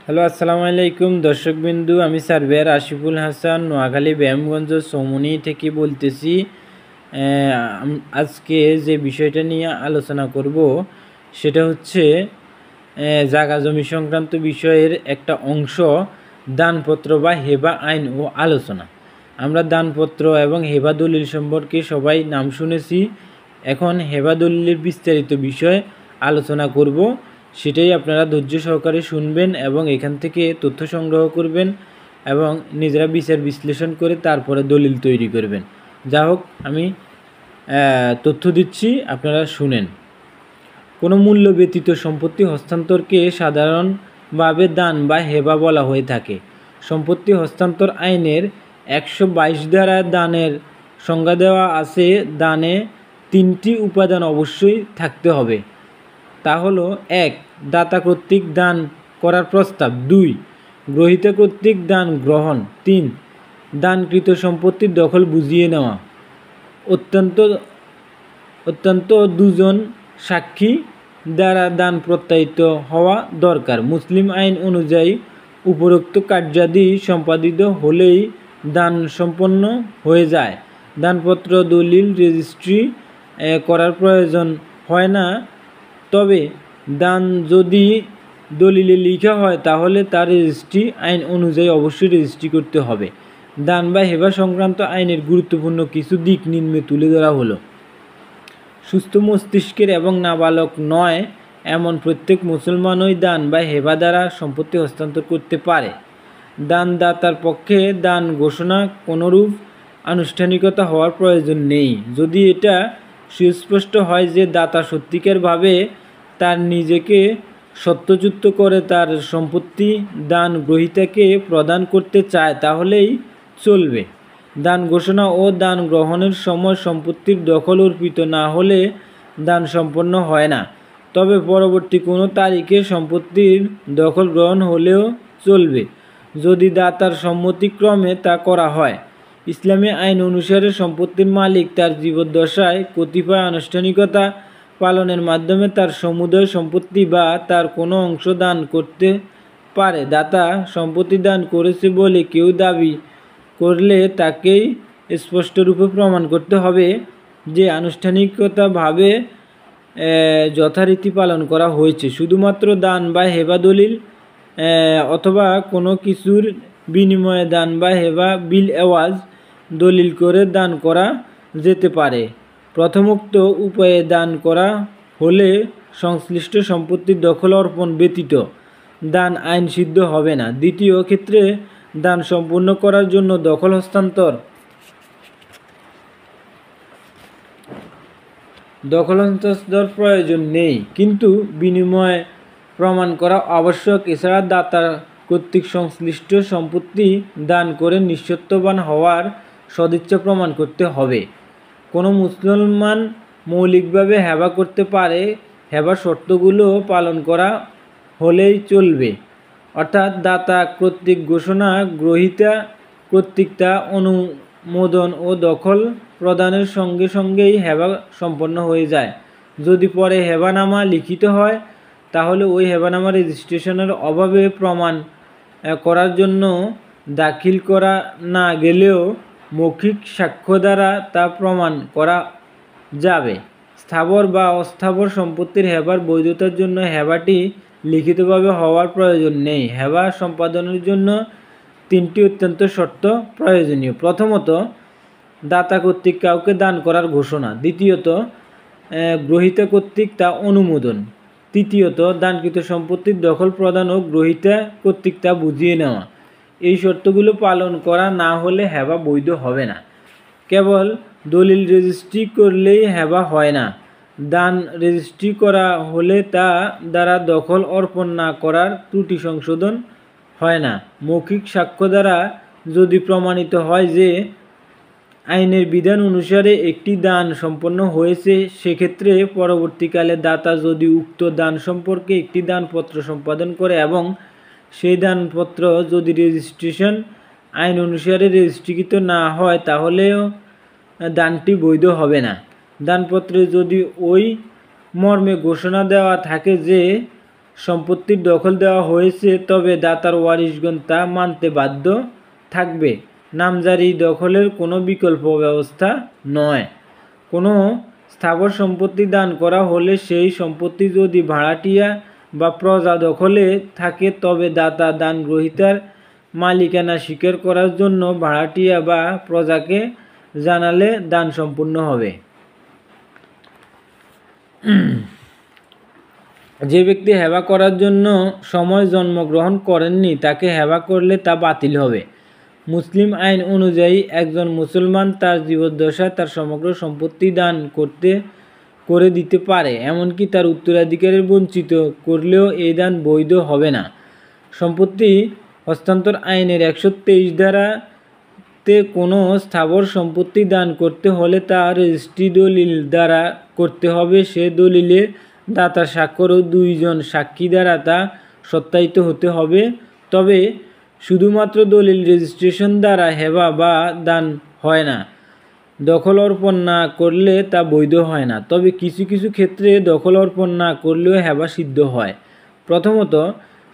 Hello, আসসালামু আলাইকুম দর্শকবিন্দু। আমি সার্ভেয়ার আশিফুল হাসান নোয়াখালী ব্যায়ামগঞ্জ চৌমুনি থেকে বলতেছি। আজকে যে বিষয়টা নিয়ে আলোচনা করব সেটা হচ্ছে জাগা জমি সংক্রান্ত বিষয়ের একটা অংশ, দানপত্র বা হেবা আইন ও আলোচনা। আমরা দানপত্র এবং হেবা দলিল সম্পর্কে সবাই নাম শুনেছি। এখন হেবা দলিলের বিস্তারিত বিষয় আলোচনা করব, সেটাই আপনারা ধৈর্য সহকারে শুনবেন এবং এখান থেকে তথ্য সংগ্রহ করবেন এবং নিজেরা বিচার বিশ্লেষণ করে তারপরে দলিল তৈরি করবেন। যা হোক, আমি তথ্য দিচ্ছি, আপনারা শুনেন। কোনো মূল্য ব্যতীত সম্পত্তি হস্তান্তরকে সাধারণভাবে দান বা হেবা বলা হয়ে থাকে। সম্পত্তি হস্তান্তর আইনের 122 ধারায় দানের সংজ্ঞা দেওয়া আছে। দানে 3টি উপাদান অবশ্যই থাকতে হবে। তা হলো: 1. দাতা কর্তৃক দান করার প্রস্তাব। 2. গ্রহীতা কর্তৃক দান গ্রহণ। 3. দানকৃত সম্পত্তির দখল বুঝিয়ে নেওয়া। অত্যন্ত 2 জন সাক্ষী দ্বারা দান প্রত্যায়িত হওয়া দরকার। মুসলিম আইন অনুযায়ী উপরোক্ত কার্যাদি সম্পাদিত হলেই দান সম্পন্ন হয়ে যায়। দানপত্র দলিল রেজিস্ট্রি করার প্রয়োজন হয় না। তবে দান যদি দলিলে লেখা হয় তাহলে তার রেজিস্ট্রি আইন অনুযায়ী অবশ্যই রেজিস্ট্রি করতে হবে। দান বা হেবা সংক্রান্ত আইনের গুরুত্বপূর্ণ কিছু দিক নিম্নে তুলে ধরা হলো। সুস্থ মস্তিষ্কের এবং নাবালক নয় এমন প্রত্যেক মুসলমানই দান বা হেবা দ্বারা সম্পত্তি হস্তান্তর করতে পারে। দানদাতার পক্ষে দান ঘোষণা কোনোরূপ আনুষ্ঠানিকতা হওয়ার প্রয়োজন নেই, যদি এটা সুস্পষ্ট হয় যে দাতা সত্যিকারভাবে তার নিজেকে সত্যযুক্ত করে তার সম্পত্তি দান গ্রহীতাকে প্রদান করতে চায় তাহলেই চলবে। দান ঘোষণা ও দান গ্রহণের সময় সম্পত্তির দখল অর্পিত না হলে দান সম্পন্ন হয় না। তবে পরবর্তী কোনো তারিখে সম্পত্তির দখল গ্রহণ হলেও চলবে, যদি দাতার সম্মতিক্রমে তা করা হয়। ইসলামী আইন অনুসারে সম্পত্তির মালিক তার জীবদ্দশায় কতিপয় আনুষ্ঠানিকতা পালনের মাধ্যমে তার সমুদয় সম্পত্তি বা তার কোনো অংশ দান করতে পারে। দাতা সম্পত্তি দান করেছে বলে কেউ দাবি করলে তাকেই স্পষ্টরূপে প্রমাণ করতে হবে যে আনুষ্ঠানিকতাভাবে যথারীতি পালন করা হয়েছে। শুধুমাত্র দান বা হেবা দলিল অথবা কোনো কিছুর বিনিময়ে দান বা হেবা বিল এওয়াজ দলিল করে দান করা যেতে পারে। প্রথমোক্ত উপায়ে দান করা হলে সংশ্লিষ্ট সম্পত্তির দখল অর্পণ ব্যতীত দান আইন সিদ্ধ হবে না। দ্বিতীয় ক্ষেত্রে দান সম্পূর্ণ করার জন্য দখল হস্তান্তর প্রয়োজন নেই, কিন্তু বিনিময় প্রমাণ করা আবশ্যক। এছাড়া দাতা কর্তৃক সংশ্লিষ্ট সম্পত্তি দান করে নিঃস্বত্ববান হওয়ার সদিচ্ছা প্রমাণ করতে হবে। কোনো মুসলমান মৌলিকভাবে হেবা করতে পারে, হেবার শর্তগুলো পালন করা হলেই চলবে। অর্থাৎ দাতা কর্তৃক ঘোষণা, গ্রহীতা কর্তৃক তা অনুমোদন ও দখল প্রদানের সঙ্গে সঙ্গেই হেবা সম্পন্ন হয়ে যায়। যদি পরে হেবানামা লিখিত হয় তাহলে ওই হেবানামা রেজিস্ট্রেশনের অভাবে প্রমাণ করার জন্য দাখিল করা না গেলেও মৌখিক সাক্ষ্য দ্বারা তা প্রমাণ করা যাবে। স্থাবর বা অস্থাবর সম্পত্তির হেবার বৈধতার জন্য হেবাটি লিখিতভাবে হওয়ার প্রয়োজন নেই। হেবা সম্পাদনের জন্য 3টি অত্যন্ত শর্ত প্রয়োজনীয়। প্রথমত, দাতা কর্তৃক কাউকে দান করার ঘোষণা। দ্বিতীয়ত, গ্রহীতা কর্তৃক তা অনুমোদন। তৃতীয়ত, দানকৃত সম্পত্তির দখল প্রদান ও গ্রহীতা কর্তৃক তা বুঝিয়ে নেওয়া। এই শর্তগুলো পালন করা না হলে হেবা বৈধ হবে না। কেবল দলিল রেজিস্ট্রি করলেই হেবা হয় না। দান রেজিস্ট্রি করা হলে তা দ্বারা দখল অর্পণ না করার ত্রুটি সংশোধন হয় না। মৌখিক সাক্ষ্য দ্বারা যদি প্রমাণিত হয় যে আইনের বিধান অনুসারে একটি দান সম্পন্ন হয়েছে, সেক্ষেত্রে পরবর্তীকালে দাতা যদি উক্ত দান সম্পর্কে একটি দানপত্র সম্পাদন করে এবং সেই দানপত্র যদি রেজিস্ট্রেশন আইন অনুসারে রেজিস্ট্রিকৃত না হয় তাহলেও দানটি বৈধ হবে না। দানপত্রে যদি ওই মর্মে ঘোষণা দেওয়া থাকে যে সম্পত্তির দখল দেওয়া হয়েছে, তবে দাতার ওয়ারিশগণ তা মানতে বাধ্য থাকবে। নামজারি দখলের কোনো বিকল্প ব্যবস্থা নয়। কোনো স্থাবর সম্পত্তি দান করা হলে সেই সম্পত্তি যদি ভাড়াটিয়া বা প্রজা দখলে থাকে, তবে দাতা দান গ্রহীতার মালিকানা স্বীকার করার জন্য ভাড়াটিয়া বা প্রজাকে জানালে দান সম্পূর্ণ হবে। যে ব্যক্তি হেবা করার জন্য সময় জন্মগ্রহণ করেননি, তাকে হেবা করলে তা বাতিল হবে। মুসলিম আইন অনুযায়ী একজন মুসলমান তার জীবদ্দশায় তার সমগ্র সম্পত্তি দান করে দিতে পারে, এমনকি তার উত্তরাধিকারের বঞ্চিত করলেও এই দান বৈধ হবে না। সম্পত্তি হস্তান্তর আইনের 123 ধারাতে কোনো স্থাবর সম্পত্তি দান করতে হলে তা রেজিস্ট্রি দলিল দ্বারা করতে হবে। সে দলিলে দাতার স্বাক্ষর ও 2 জন সাক্ষী দ্বারা তা সত্যায়িত হতে হবে। তবে শুধুমাত্র দলিল রেজিস্ট্রেশন দ্বারা হেবা বা দান হয় না। দখল অর্পণ না করলে তা বৈধ হয় না। তবে কিছু কিছু ক্ষেত্রে দখল অর্পণ না করলেও হেবা সিদ্ধ হয়। প্রথমত,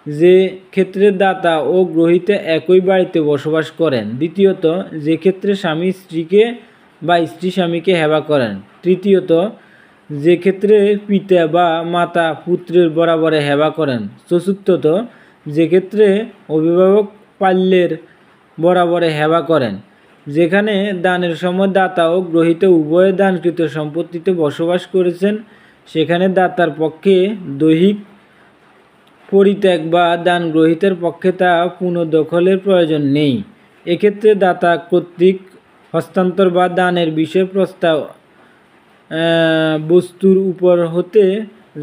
যে ক্ষেত্রে দাতা ও গ্রহীতা একই বাড়িতে বসবাস করেন। দ্বিতীয়ত, যে ক্ষেত্রে স্বামী স্ত্রীকে বা স্ত্রী স্বামীকে হেবা করেন। তৃতীয়ত, যে ক্ষেত্রে পিতা বা মাতা পুত্রের বরাবরে হেবা করেন। চতুর্থত, যে ক্ষেত্রে অভিভাবক পাল্যের বরাবরে হেবা করেন। যেখানে দানের সময় দাতা ও গ্রহীতা উভয়ে দানকৃত সম্পত্তিতে বসবাস করেছেন, সেখানে দাতার পক্ষে দৈহিক পরিত্যাগ বা দান গ্রহীতার পক্ষে তা পুনর্দখলের প্রয়োজন নেই। এক্ষেত্রে দাতা কর্তৃক হস্তান্তর বা দানের বিষয় প্রস্তাব বস্তুর উপর হতে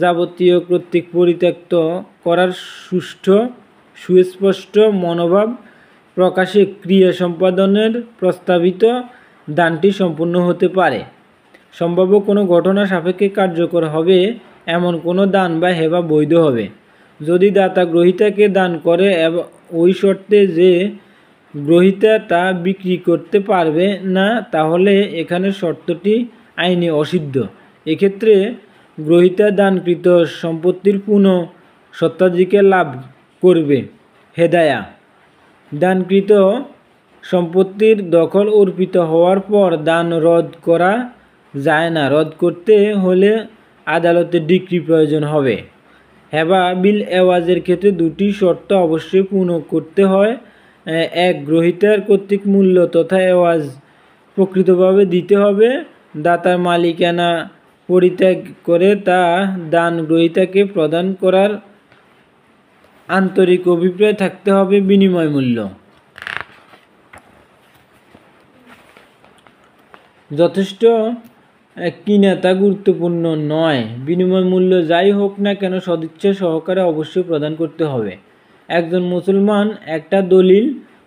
যাবতীয় কর্তৃক পরিত্যক্ত করার সুস্পষ্ট মনোভাব প্রকাশে ক্রিয়া সম্পাদনের প্রস্তাবিত দানটি সম্পূর্ণ হতে পারে। সম্ভাব্য কোনো ঘটনা সাপেক্ষে কার্যকর হবে এমন কোনো দান বা হেবা বৈধ হবে যদি দাতা গ্রহীতাকে দান করে এবং ওই শর্তে যে গ্রহীতা তা বিক্রি করতে পারবে না, তাহলে এখানে শর্তটি আইনে অসিদ্ধ। এক্ষেত্রে গ্রহীতা দানকৃত সম্পত্তির পুনঃ স্বত্বাধিকার লাভ করবে। হেদায়া: দানকৃত সম্পত্তির দখল অর্পিত হওয়ার পর দান রদ করা যায় না। রদ করতে হলে আদালতের ডিক্রি প্রয়োজন হবে। হেবা বিল এওয়াজের ক্ষেত্রে 2টি শর্ত অবশ্যই পূর্ণ করতে হয়। 1. গ্রহীতার কর্তৃক মূল্য তথা এওয়াজ প্রকৃতভাবে দিতে হবে। দাতার মালিকানা পরিত্যাগ করে তা দান গ্রহীতাকে প্রদান করার আন্তরিক অভিপ্রায় থাকতে হবে। বিনিময় মূল্য যথেষ্ট কিনা তা গুরুত্বপূর্ণ নয়। বিনিময় মূল্য যাই হোক না কেন সদিচ্ছা সহকারে অবশ্যই প্রদান করতে হবে। একজন মুসলমান একটা দলিল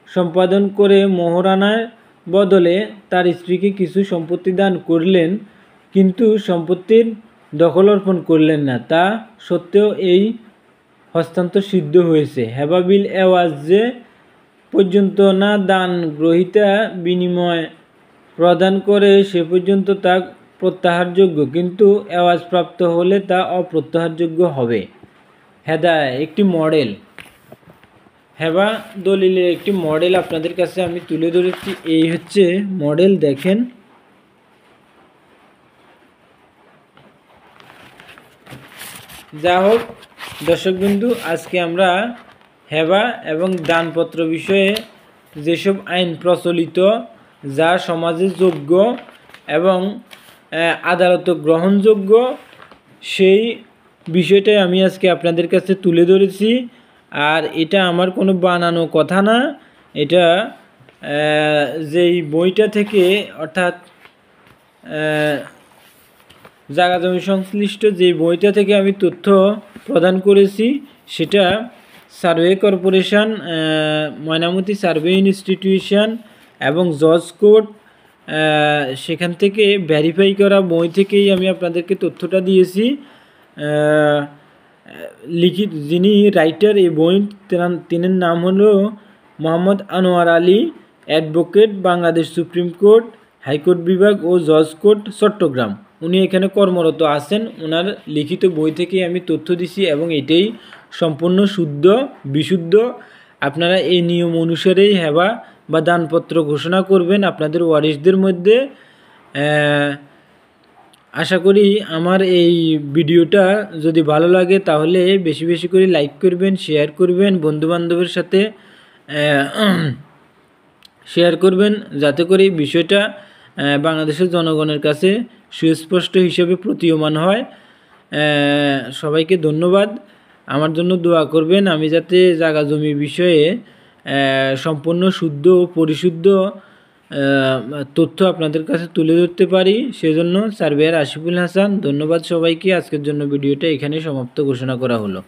সম্পাদন করে মোহরানার বদলে তার স্ত্রীকে কিছু সম্পত্তি দান করলেন, কিন্তু সম্পত্তির দখল অর্পণ করলেন না। তা সত্ত্বেও এই হস্তান্তর সিদ্ধ হয়েছে। হেবা বিল এওয়াজ যে পর্যন্ত না দান গ্রহীতা বিনিময় প্রদান করে সে পর্যন্ত তা প্রত্যাহারযোগ্য, কিন্তু এওয়াজ প্রাপ্ত হলে তা অপ্রত্যাহারযোগ্য হবে। হেদায়া একটি মডেল। হেবা দলিলের একটি মডেল আপনাদের কাছে আমি তুলে ধরেছি। এই হচ্ছে মডেল, দেখেন। যা হোক দর্শকবন্ধু, আজকে আমরা হেবা এবং দানপত্র বিষয়ে যেসব আইন প্রচলিত, যা সমাজে যোগ্য এবং আদালত গ্রহণযোগ্য, সেই বিষয়টাই আমি আজকে আপনাদের কাছে তুলে ধরেছি। আর এটা আমার কোনো বানানো কথা না, এটা যেই বইটা থেকে, অর্থাৎ জায়গা জমি সংশ্লিষ্ট যে বইটা থেকে আমি তথ্য প্রদান করেছি, সেটা survey corporation, Mainamati survey institution এবং জজ কোর্ট, সেখান থেকে ভেরিফাই করা বই থেকেই আমি আপনাদেরকে তথ্যটা দিয়েছি। যিনি রাইটার এই বই, তিনের নাম হলো Mohammad Anwar Ali, advocate, Bangladesh supreme court, high court বিভাগ ও জজ কোর্ট, চট্টগ্রাম। উনি এখানে কর্মরত আছেন। ওনার লিখিত বই থেকেই আমি তথ্য দিছি এবং এটাই সম্পূর্ণ শুদ্ধ বিশুদ্ধ। আপনারা এই নিয়ম অনুসারেই হেবা বা দানপত্র ঘোষণা করবেন আপনাদের ওয়ারিশদের মধ্যে। আশা করি আমার এই ভিডিওটা যদি ভালো লাগে তাহলে বেশি বেশি করে লাইক করবেন, শেয়ার করবেন, বন্ধুবান্ধবের সাথে শেয়ার করবেন, যাতে করে বিষয়টা বাংলাদেশের জনগণের কাছে সুস্পষ্ট হিসেবে প্রতীয়মান হয়। সবাইকে ধন্যবাদ। আমার জন্য দোয়া করবেন আমি যাতে জায়গা জমি বিষয়ে সম্পূর্ণ শুদ্ধ ও পরিশুদ্ধ তথ্য আপনাদের কাছে তুলে ধরতে পারি। সেজন্য সার্ভেয়ার আশিফুল হাসান। ধন্যবাদ সবাইকে। আজকের জন্য ভিডিওটা এখানে সমাপ্ত ঘোষণা করা হলো।